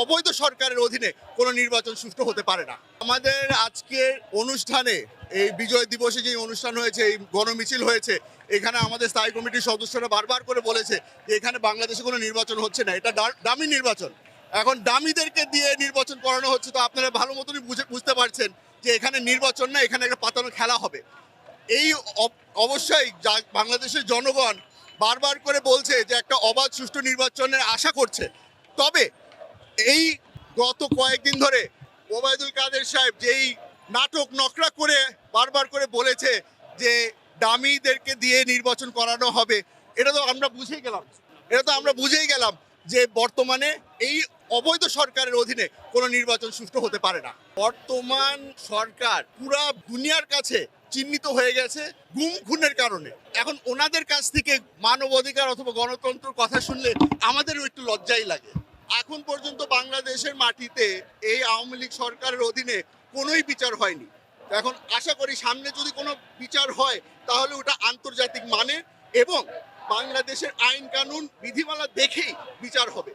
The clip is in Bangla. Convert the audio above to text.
অবৈধ সরকারের অধীনে কোনো নির্বাচন সুষ্ঠু হতে পারে না। আমাদের আজকের অনুষ্ঠানে এই বিজয় দিবসে যে অনুষ্ঠান হয়েছে, এই গণমিছিল হয়েছে, এখানে আমাদের স্থায়ী কমিটির সদস্যরা বারবার করে বলেছে যে এখানে বাংলাদেশে কোনো নির্বাচন হচ্ছে না, এটা ডামি নির্বাচন। এখন ডামিদেরকে দিয়ে নির্বাচন করানো হচ্ছে, তো আপনারা ভালো মতনই বুঝতে পারছেন যে এখানে নির্বাচন না, এখানে একটা পাতানো খেলা হবে। এই অবশ্যই বাংলাদেশের জনগণ বারবার করে বলছে যে একটা অবাধ সুষ্ঠু নির্বাচনের আশা করছে। তবে এই গত কয়েকদিন ধরে ওবায়দুল কাদের সাহেব যেই নাটক নকরা করে বারবার করে বলেছে যে ডামিদেরকে দিয়ে নির্বাচন করানো হবে, এটা তো আমরা বুঝেই গেলাম যে বর্তমানে এই অবৈধ সরকারের অধীনে কোনো নির্বাচন সুষ্ঠু হতে পারে না। বর্তমান সরকার পুরা দুনিয়ার কাছে চিহ্নিত হয়ে গেছে গুম খুনের কারণে। এখন ওনাদের কাছ থেকে মানবাধিকার অথবা গণতন্ত্র কথা শুনলে আমাদেরও একটু লজ্জাই লাগে। এখন পর্যন্ত বাংলাদেশের মাটিতে এই আওয়ামী লীগ সরকারের অধীনে কোনোই বিচার হয়নি। এখন আশা করি সামনে যদি কোনো বিচার হয় তাহলে ওটা আন্তর্জাতিক মানের এবং বাংলাদেশের আইন কানুন বিধিমালা দেখেই বিচার হবে।